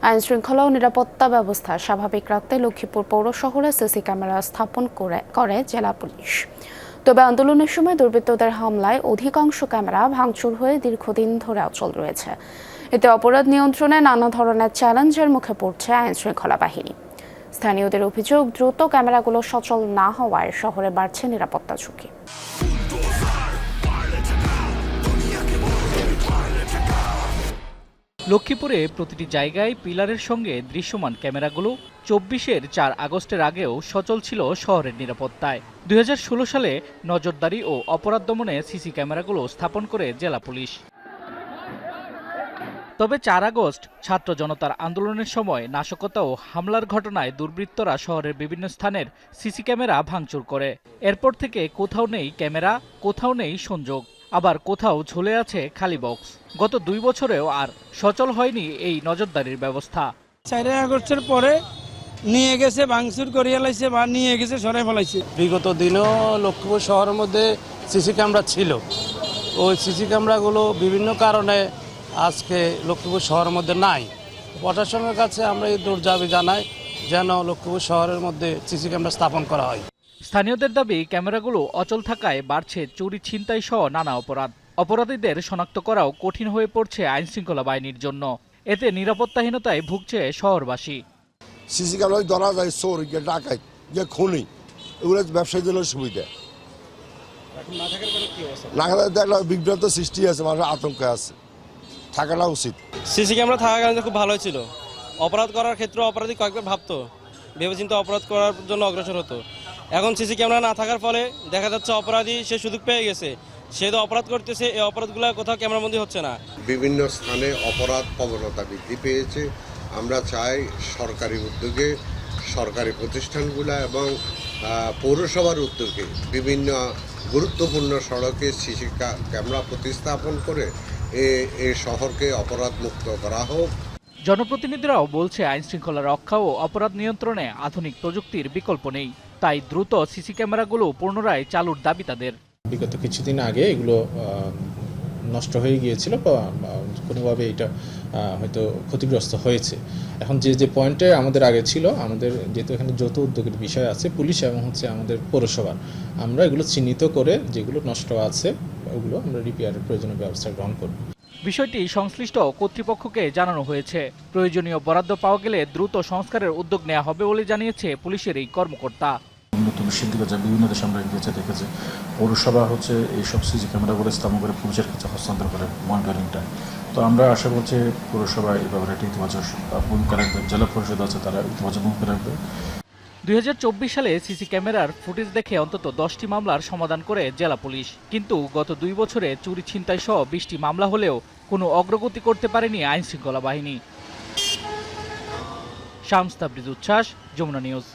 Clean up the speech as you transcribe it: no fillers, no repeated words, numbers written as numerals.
আইন শৃঙ্খলা ও নিরাপত্তা ব্যবস্থা স্বাভাবিক রাখতে লক্ষ্মীপুর পৌর শহরে সিসি ক্যামেরা স্থাপন করে জেলা পুলিশ। তবে আন্দোলনের সময় দুর্বৃত্তদের হামলায় অধিকাংশ ক্যামেরা ভাঙচুর হয়ে দীর্ঘদিন ধরে অচল রয়েছে। এতে অপরাধ নিয়ন্ত্রণে নানা ধরনের চ্যালেঞ্জের মুখে পড়ছে আইন শৃঙ্খলা বাহিনী। স্থানীয়দের অভিযোগ, দ্রুত ক্যামেরাগুলো সচল না হওয়ায় শহরে বাড়ছে নিরাপত্তা ঝুঁকি। লক্ষ্মীপুরে প্রতিটি জায়গায় পিলারের সঙ্গে দৃশ্যমান ক্যামেরাগুলো ২৪-এর ৪ আগস্টের আগেও সচল ছিল শহরের নিরাপত্তায়। ২০১৬ সালে নজরদারি ও অপরাধ দমনে সিসি ক্যামেরাগুলো স্থাপন করে জেলা পুলিশ। তবে ৪ আগস্ট ছাত্র জনতার আন্দোলনের সময় নাশকতা ও হামলার ঘটনায় দুর্বৃত্তরা শহরের বিভিন্ন স্থানের সিসি ক্যামেরা ভাঙচুর করে। এরপর থেকে কোথাও নেই ক্যামেরা, কোথাও নেই সংযোগ, আবার কোথাও ঝুলে আছে খালি বক্স। গত ২ বছরেও আর সচল হয়নি এই নজরদারির ব্যবস্থা। ৪ আগস্টের পরে নিয়ে গেছে, ভাঙচুর করিয়ে লাইছে বা নিয়ে গেছে, সরাই ফেলাইছে। বিগত দিনও লক্ষ্মীপুর শহরের মধ্যে সিসি ক্যামেরা ছিল। ওই সিসি ক্যামেরাগুলো বিভিন্ন কারণে আজকে লক্ষ্মীপুর শহরের মধ্যে নাই। প্রশাসনের কাছে আমরা এই দাবি জানাই যেন লক্ষ্মীপুর শহরের মধ্যে সিসি ক্যামেরা স্থাপন করা হয়। স্থানীয়দের দাবি, ক্যামেরাগুলো অচল থাকায় বাড়ছে চুরি, ছিনতাই সহ নানা অপরাধ। অপরাধীদের শনাক্ত করাও কঠিন হয়ে পড়ছে আইনশৃঙ্খলা বাহিনীর জন্য। এতে নিরাপত্তাহীনতায় ভুগছে শহরবাসী। সিসি ক্যামেরায় ধরা যায় চোর, ডাকাত, খুনি, এগুলো ব্যবসায়ীদের সুবিধা। না থাকলে একটা বিভ্রান্ত সৃষ্টি আছে, মানুষের আতঙ্ক আছে, থাকাটা উচিত। সিসি ক্যামেরা থাকার কারণে খুব ভালো ছিল। অপরাধ করার ক্ষেত্রে অপরাধী কয়েকবার ভাবতো, ভেবেচিন্তে অপরাধ করার জন্য অগ্রসর হতো। এখন সিসি ক্যামেরা না থাকার ফলে দেখা যাচ্ছে অপরাধী সে সুযোগ পেয়ে গেছে, সে তো অপরাধ করতেছে, এই অপরাধগুলো কোথাও ক্যামেরাবন্দি হচ্ছে না। বিভিন্ন স্থানে অপরাধ প্রবণতা বৃদ্ধি পেয়েছে। আমরা চাই সরকারি উদ্যোগে, সরকারি প্রতিষ্ঠানগুলো এবং পৌরসভার উদ্যোগে বিভিন্ন গুরুত্বপূর্ণ সড়কে সিসি ক্যামেরা প্রতিস্থাপন করে এই শহরকে অপরাধ মুক্ত করা হোক। জনপ্রতিনিধিরাও বলছে, আইন শৃঙ্খলা রক্ষা ও অপরাধ নিয়ন্ত্রণে আধুনিক প্রযুক্তির বিকল্প নেই। তাই দ্রুত সিসি ক্যামেরাগুলো পুনরায় চালুর দাবি তাদের। বিগত কিছুদিন আগে এগুলো নষ্ট হয়ে গিয়েছিল বা কোনোভাবে এটা হয়তো ক্ষতিগ্রস্ত হয়েছে। এখন যে পয়েন্টে আমাদের আগে ছিল, আমাদের যেহেতু এখানে যৌথ উদ্যোগের বিষয় আছে, পুলিশ এবং আমাদের পৌরসভার, আমরা এগুলো চিহ্নিত করে যেগুলো নষ্ট আছে ওগুলো আমরা রিপেয়ারের প্রয়োজনীয় ব্যবস্থা গ্রহণ করব। বিষয়টি সংশ্লিষ্ট কর্তৃপক্ষকে জানানো হয়েছে। প্রয়োজনীয় বরাদ্দ পাওয়া গেলে দ্রুত সংস্কারের উদ্যোগ নেওয়া হবে বলে জানিয়েছে পুলিশের এই কর্মকর্তা। নতুন শিল্পীরা বিভিন্ন দেশে আমরা গিয়েছে, দেখেছি পৌরসভা এইসব সিসি ক্যামেরাগুলো স্থাপন করে পুলিশের কাছে হস্তান্তর করে মনিটরিংটা। তো আমরা আশা করছি পৌরসভা এই ব্যাপারে একটা ইতিবাচক ভূমিকা রাখবে, জেলা পরিষদ আছে তারা ইতিবাচক ভূমিকা রাখবে। ২০২৪ সালে সিসি ক্যামেরার ফুটেজ দেখে অন্তত 10টি মামলার সমাধান করে জেলা পুলিশ। কিন্তু গত 2 বছরে চুরি, ছিনতাই সহ 20টি মামলা হলেও কোনো অগ্রগতি করতে পারেনি আইনশৃঙ্খলা বাহিনী। শামস তাবরিজ উচ্ছ্বাস, যমুনা নিউজ।